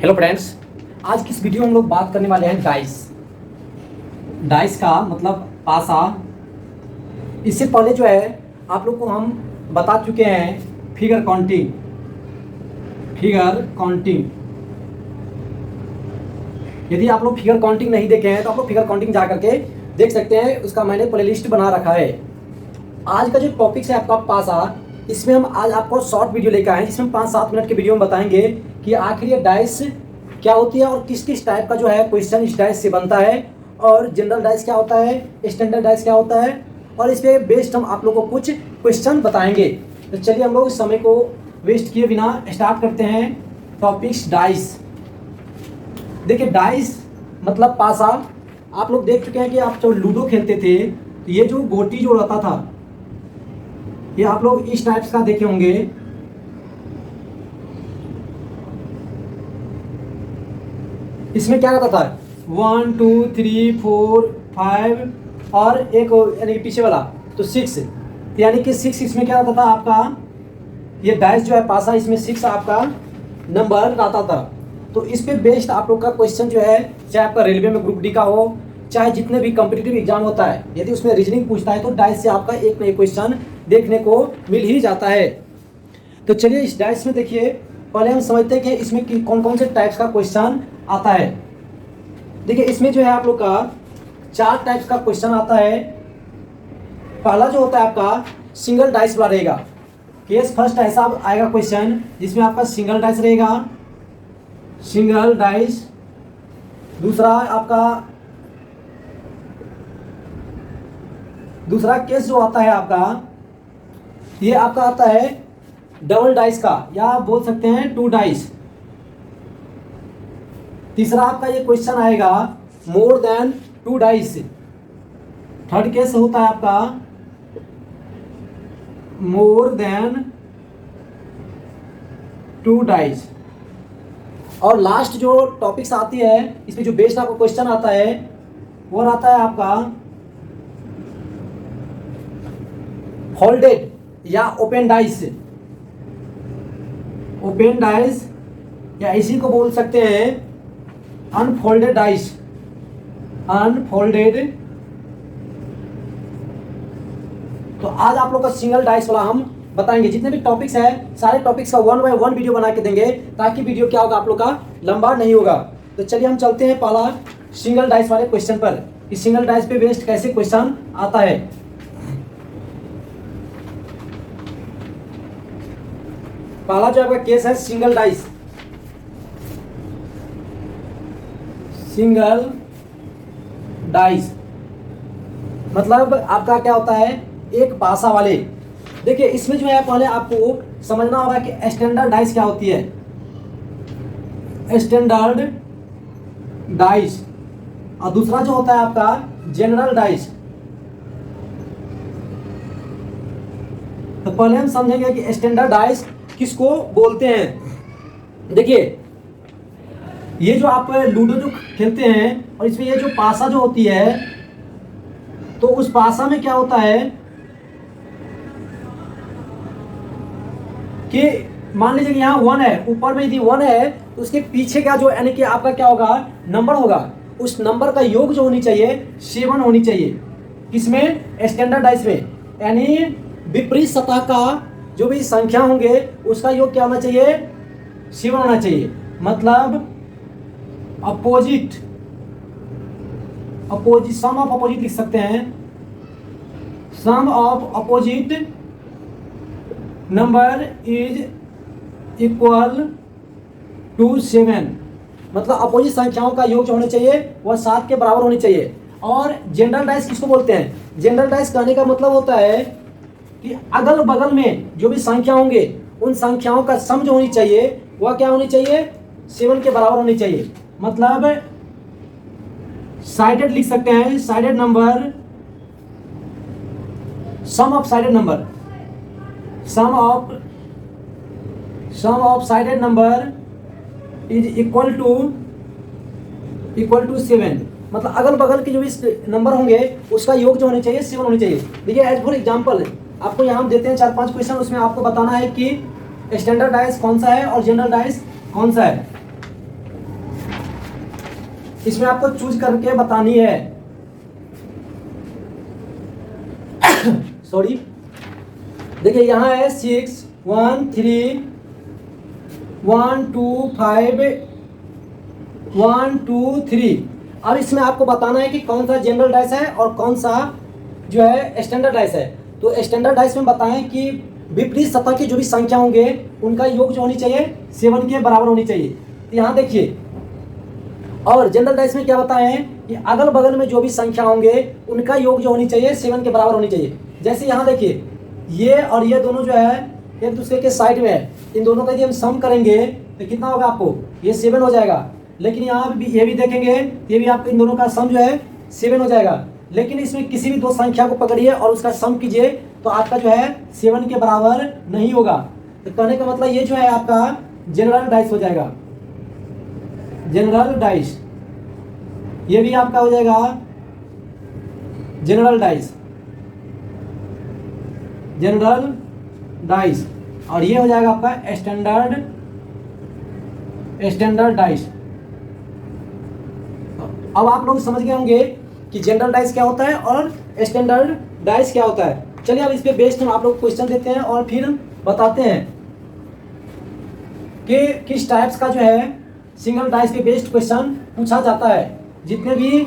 Hello friends, आज की इस वीडियो में हम लोग बात करने वाले हैं डाइस का मतलब पासा। इससे पहले जो है आप लोग को हम बता चुके हैं फिगर काउंटिंग। यदि आप लोग फिगर काउंटिंग नहीं देखे हैं तो आप लोग फिगर काउंटिंग जा करके देख सकते हैं, उसका मैंने प्लेलिस्ट बना रखा है। आज का जो टॉपिक है आपका पासा, इसमें हम आज आपको शॉर्ट वीडियो लेकर आए हैं जिसमें 5-7 मिनट के वीडियो में बताएंगे कि आखिर ये डाइस क्या होती है और किस किस टाइप का जो है क्वेश्चन इस डाइस से बनता है, और जनरल डाइस क्या होता है, स्टैंडर्ड डाइस क्या होता है, और इस पे बेस्ड हम आप लोगों को कुछ क्वेश्चन बताएंगे। तो चलिए हम लोग इस समय को वेस्ट किए बिना स्टार्ट करते हैं टॉपिक्स डाइस। देखिए, डाइस मतलब पासा। आप लोग देख चुके हैं कि आप जब लूडो खेलते थे तो ये जो गोटी जो रहता था, ये आप लोग इस टाइप्स का देखे होंगे। इसमें क्या रहता था, 1 2 3 4 5 और एक यानी कि पीछे वाला तो 6, यानी कि 6 इसमें क्या रहता था आपका, ये डाइस जो है पासा, इसमें 6 आपका नंबर रहता था। तो इस पे बेस्ड आप लोग का क्वेश्चन जो है, चाहे आपका रेलवे में ग्रुप डी का हो, चाहे जितने भी कॉम्पिटिटिव एग्जाम होता है, यदि उसमें रीजनिंग पूछता है तो डाइस से आपका एक न एक क्वेश्चन देखने को मिल ही जाता है। तो चलिए इस डाइस में देखिए, पहले हम समझते हैं कि इसमें कौन कौन से टाइप्स का क्वेश्चन आता है। देखिए, इसमें जो है आप लोग का 4 टाइप्स का क्वेश्चन आता है। पहला जो होता है आपका सिंगल डाइस वाला रहेगा। केस फर्स्ट ऐसा आएगा क्वेश्चन जिसमें आपका सिंगल डाइस रहेगा, सिंगल डाइस। दूसरा केस जो आता है आपका, ये आपका आता है डबल डाइस का, या आप बोल सकते हैं 2 डाइस। तीसरा आपका ये क्वेश्चन आएगा more than 2 dice. Third case होता है आपका मोर देन 2 डाइस। और लास्ट जो टॉपिक्स आती है, इसमें जो बेस्ट आपका क्वेश्चन आता है वो आता है आपका फोल्डेड या ओपन डाइस। ओपन डाइस या इसी को बोल सकते हैं अनफोल्डेड डाइस। अनफोल्डेड। तो आज आप लोग का सिंगल डाइस वाला हम बताएंगे। जितने भी टॉपिक्स हैं सारे टॉपिक्स का 1 बाय 1 वीडियो बना के देंगे, ताकि वीडियो क्या होगा आप लोग का लंबा नहीं होगा। तो चलिए हम चलते हैं पहला सिंगल डाइस वाले क्वेश्चन पर, कि सिंगल डाइस पे बेस्ड कैसे क्वेश्चन आता है। पहला जो आपका केस है सिंगल डाइस। सिंगल डाइस मतलब आपका क्या होता है, एक पासा वाले। देखिए, इसमें जो है पहले आपको समझना होगा कि स्टैंडर्ड डाइस क्या होती है। स्टैंडर्ड डाइस और दूसरा जो होता है आपका जनरल डाइस। तो पहले हम समझेंगे कि स्टैंडर्ड डाइस किसको बोलते हैं। देखिए, ये जो आप लूडो जो खेलते हैं और इसमें ये जो पासा जो होती है, तो उस पासा में क्या होता है कि मान लीजिए कि यहाँ 1 है, ऊपर में यदि 1 है तो उसके पीछे का जो यानी कि आपका क्या होगा, नंबर होगा, उस नंबर का योग जो होनी चाहिए 7 होनी चाहिए। किसमें, स्टैंडर्ड डाइस में। यानी विपरीत सतह का जो भी संख्या होंगे उसका योग क्या होना चाहिए, 7 होना चाहिए। मतलब अपोजिट सम ऑफ अपोजिट लिख सकते हैं। Sum of opposite number is equal to 7। मतलब अपोजिट संख्याओं का योग जो होना चाहिए वह 7 के बराबर होनी चाहिए। और जनरल डाइस किसको बोलते हैं, जनरल डाइस कहने का मतलब होता है कि अगल बगल में जो भी संख्या होंगे उन संख्याओं का सम जो होनी चाहिए वह क्या होनी चाहिए, 7 के बराबर होनी चाहिए। मतलब साइडेड लिख सकते हैं, sided number, sum of sided number, sum of sided number is equal to 7। मतलब अगल बगल के जो भी नंबर होंगे उसका योग जो होने चाहिए 7 होनी चाहिए। देखिए, एज फॉर एग्जाम्पल आपको यहाँ हम देते हैं 4-5 क्वेश्चन, उसमें आपको बताना है कि स्टैंडर्ड डाइस कौन सा है और जनरल डाइस कौन सा है। इसमें आपको चूज करके बतानी है। सॉरी, देखिए यहाँ है 6 1 3 1 2 5 1 2 3। अब इसमें आपको बताना है कि कौन सा जनरल डाइस है और कौन सा जो है स्टैंडर्ड डाइस है। तो स्टैंडर्ड डाइस में बताएं कि विपरीत सतह की जो भी संख्या होंगे उनका योग जो होनी चाहिए 7 के बराबर होनी चाहिए। तो यहाँ देखिए, और जनरल डाइस में क्या बताएं कि अगल बगल में जो भी संख्या होंगे उनका योग जो होनी चाहिए 7 के बराबर होनी चाहिए। जैसे यहाँ देखिए, ये और ये दोनों जो है एक दूसरे के साइड में है, इन दोनों का यदि हम सम करेंगे तो कितना होगा आपको, ये 7 हो जाएगा। लेकिन यहाँ भी ये भी देखेंगे, ये भी आपको इन दोनों का सम जो है 7 हो जाएगा। लेकिन इसमें किसी भी दो संख्या को पकड़िए और उसका सम कीजिए तो आपका जो है 7 के बराबर नहीं होगा। तो कहने का मतलब ये जो है आपका जनरल डाइस हो जाएगा, जनरल डाइस। ये भी आपका हो जाएगा जनरल डाइस, जनरल डाइस। और ये हो जाएगा आपका स्टैंडर्ड डाइस। अब आप लोग समझ गए होंगे कि जनरल डाइस क्या होता है और स्टैंडर्ड डाइस क्या होता है। चलिए अब इस पे बेस्ड हम आप लोग क्वेश्चन देते हैं और फिर बताते हैं कि किस टाइप्स का जो है सिंगल डाइस पे बेस्ड क्वेश्चन पूछा जाता है। जितने भी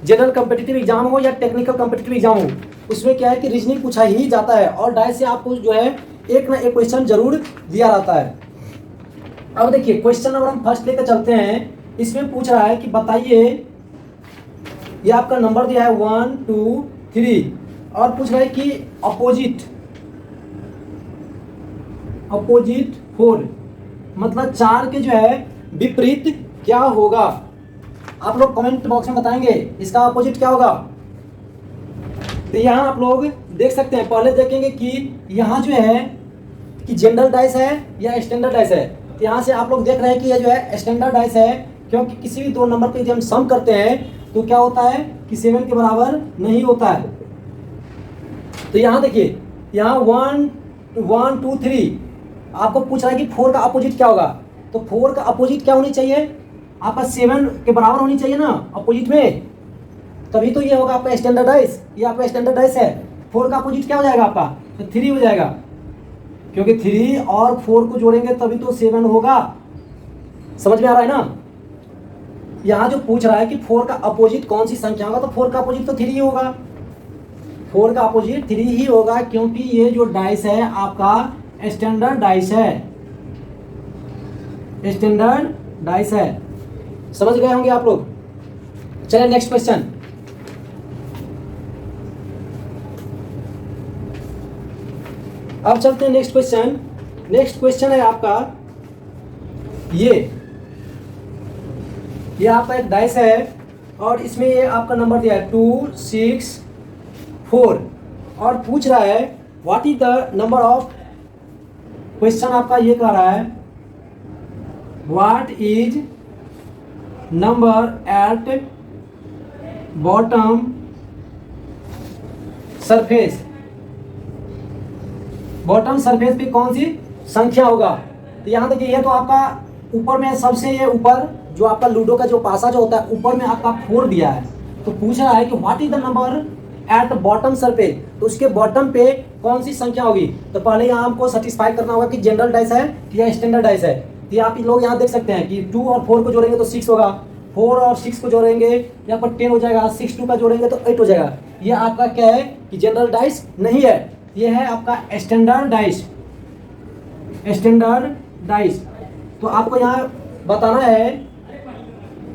जनरल कॉम्पिटिटिव एग्जाम हो या टेक्निकल कॉम्पिटिटिव एग्जाम हो, उसमें क्या है कि रीजनिंग पूछा ही जाता है और डाइस से आपको जो है एक ना एक क्वेश्चन जरूर दिया रहता है। अब देखिए क्वेश्चन नंबर हम फर्स्ट लेकर चलते हैं। इसमें पूछ रहा है कि बताइए, ये आपका नंबर दिया है 1 2 3 और पूछ रहा है कि अपोजिट 4 मतलब 4 के जो है विपरीत क्या होगा। आप लोग कमेंट बॉक्स में बताएंगे इसका अपोजिट क्या होगा। तो यहाँ आप लोग देख सकते हैं, पहले देखेंगे कि यहाँ जो है कि जनरल डाइस है या स्टैंडर्ड डाइस है। तो यहाँ से आप लोग देख रहे हैं कि ये जो है स्टैंडर्ड डाइस है, क्योंकि किसी भी दो नंबर को यदि हम सम करते हैं तो क्या होता है कि 7 के बराबर नहीं होता है। तो यहाँ देखिए, यहाँ 1 2 3 आपको पूछ रहा है कि 4 का अपोजिट क्या होगा। तो 4 का अपोजिट क्या होनी चाहिए, आपका 7 के बराबर होनी चाहिए ना अपोजिट में, तभी तो ये होगा आपका स्टैंडर्ड डाइस। ये आपका स्टैंडर्ड डाइस है। 4 का अपोजिट क्या हो जाएगा आपका, तो 3 हो जाएगा, क्योंकि 3 और 4 को जोड़ेंगे तभी तो 7 होगा। समझ में आ रहा है ना। यहाँ जो पूछ रहा है कि 4 का अपोजिट कौन सी संख्या होगा, तो 4 का अपोजिट तो 3 ही होगा। 4 का अपोजिट 3 ही होगा, क्योंकि ये जो डाइस है आपका स्टैंडर्ड डाइस है, स्टैंडर्ड डाइस है। समझ गए होंगे आप लोग। चलिए नेक्स्ट क्वेश्चन। अब चलते हैं नेक्स्ट क्वेश्चन। नेक्स्ट क्वेश्चन है आपका ये आपका एक डाइस है और इसमें ये आपका नंबर दिया है 2 6 4 और पूछ रहा है what is the number of, question आपका ये कह रहा है what is number at bottom surface. Bottom surface पे कौन सी संख्या होगा। तो यहाँ देखिए, ये तो आपका ऊपर में सबसे, ये ऊपर जो आपका लूडो का जो पासा जो होता है ऊपर में आपका 4 दिया है। तो पूछ रहा है कि what is the number at bottom surface, तो उसके बॉटम पे कौन सी संख्या होगी। तो पहले यहाँ हमको सेटिस्फाई करना होगा कि जनरल डाइस है या स्टैंडर्ड डाइस है। तो आप लोग यहाँ देख सकते हैं कि 2 और 4 को जोड़ेंगे तो 6 होगा, 4 और 6 को जोड़ेंगे यहाँ पर 10 हो जाएगा, 6 2 का जोड़ेंगे तो 8 हो जाएगा। ये आपका क्या है कि जनरल डाइस नहीं है, ये है आपका स्टैंडर्ड डाइस, स्टैंडर्ड डाइस। तो आपको यहाँ बताना है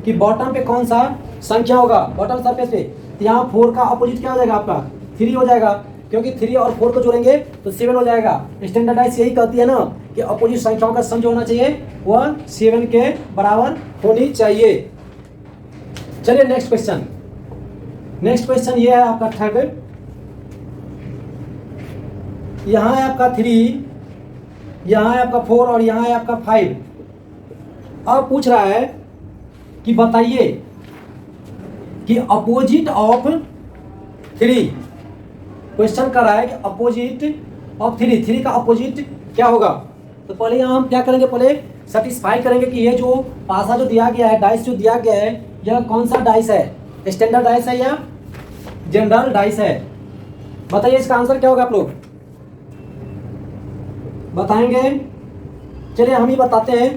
कि बॉटम पे कौन सा संख्या होगा, बॉटम सरफेस पे। तो यहाँ 4 का अपोजिट क्या हो जाएगा आपका 3 हो जाएगा, क्योंकि 3 और 4 को जोड़ेंगे तो 7 हो जाएगा। स्टैंडर्ड डाइस यही कहती है ना कि अपोजिट संख्याओं का सम जो होना चाहिए वह 7 के बराबर होनी चाहिए। चलिए नेक्स्ट क्वेश्चन। नेक्स्ट क्वेश्चन ये है आपका थर्ड। यहाँ है आपका 3, यहाँ है आपका 4 और यहाँ है आपका 5। अब पूछ रहा है कि बताइए कि अपोजिट ऑफ 3, क्वेश्चन कर रहा है कि अपोजिट ऑफ 3 का अपोजिट क्या होगा। तो पहले यहाँ हम क्या करेंगे, पहले सेटिस्फाई करेंगे कि ये जो पासा जो दिया गया है, डाइस जो दिया गया है, यह कौन सा डाइस है, स्टैंडर्ड डाइस है या जनरल डाइस है? बताइए इसका आंसर क्या होगा, आप लोग बताएंगे? चलिए हम ही बताते हैं।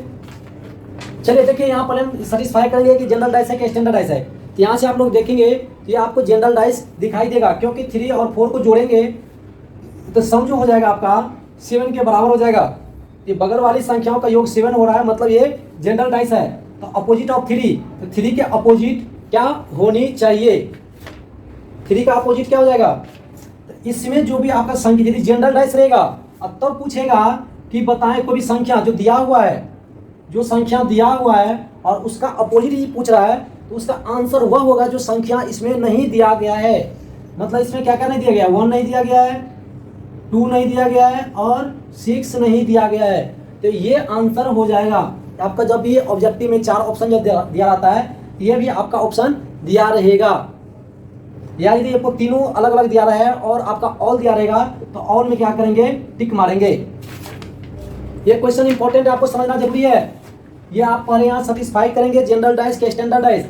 चलिए देखिए यहाँ पर हम सेटिस्फाई करेंगे कि जनरल डाइस है कि स्टैंडर्ड डाइस है। तो यहाँ से आप लोग देखेंगे कि आपको जनरल डाइस दिखाई देगा, क्योंकि 3 और 4 को जोड़ेंगे तो सम जो हो जाएगा आपका 7 के बराबर हो जाएगा। ये बगल वाली संख्याओं का योग 7 हो रहा है, मतलब ये जनरल डाइस है। तो अपोजिट ऑफ 3, तो 3 के अपोजिट क्या होनी चाहिए? 3 का अपोजिट क्या हो जाएगा? तो इसमें जो भी आपका संख्या यदि जनरल डाइस रहेगा, अब तब पूछेगा कि बताएं कोई भी संख्या जो दिया हुआ है, जो संख्या दिया हुआ है और उसका अपोजिट ही पूछ रहा है, तो उसका आंसर वह होगा जो संख्या इसमें नहीं दिया गया है। मतलब इसमें क्या क्या नहीं दिया गया? 1 नहीं दिया गया है, 2 नहीं दिया गया है और 6 नहीं दिया गया है। तो ये आंसर हो जाएगा आपका। जब ये ऑब्जेक्टिव में 4 ऑप्शन जब दिया रहता है, ये भी आपका ऑप्शन दिया रहेगा। या यदि आपको तीनों अलग अलग दिया रहा है और आपका ऑल दिया रहेगा, तो ऑल में क्या करेंगे? टिक मारेंगे। ये क्वेश्चन इंपॉर्टेंट है, आपको समझना जरूरी है। ये आप पहले यहाँ सेटिस्फाई करेंगे जनरल डाइस के स्टैंडर्ड डाइस।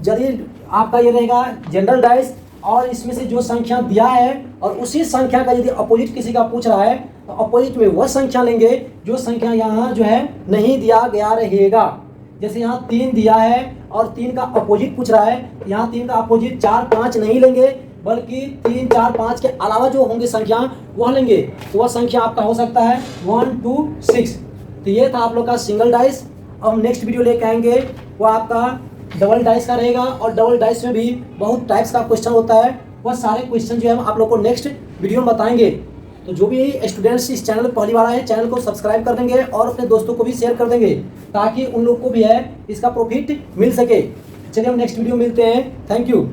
यदि आपका ये रहेगा जनरल डाइस और इसमें से जो संख्या दिया है और उसी संख्या का यदि अपोजिट किसी का पूछ रहा है, तो अपोजिट में वह संख्या लेंगे जो संख्या यहाँ जो है नहीं दिया गया रहेगा। जैसे यहाँ 3 दिया है और 3 का अपोजिट पूछ रहा है, यहाँ 3 का अपोजिट 4, 5 नहीं लेंगे, बल्कि 3, 4, 5 के अलावा जो होंगे संख्या वह लेंगे। तो वह संख्या आपका हो सकता है 1, 2, 6। तो ये था आप लोग का सिंगल डाइस। अब हम नेक्स्ट वीडियो लेके आएंगे, वो आपका डबल डाइस का रहेगा। और डबल डाइस में भी बहुत टाइप्स का क्वेश्चन होता है, वह सारे क्वेश्चन जो है हम आप लोग को नेक्स्ट वीडियो में बताएंगे। तो जो भी स्टूडेंट्स इस चैनल पर पहली बार आए, चैनल को सब्सक्राइब कर देंगे और अपने दोस्तों को भी शेयर कर देंगे, ताकि उन लोग को भी है इसका प्रॉफिट मिल सके। चलिए हम नेक्स्ट वीडियो में मिलते हैं। Thank you.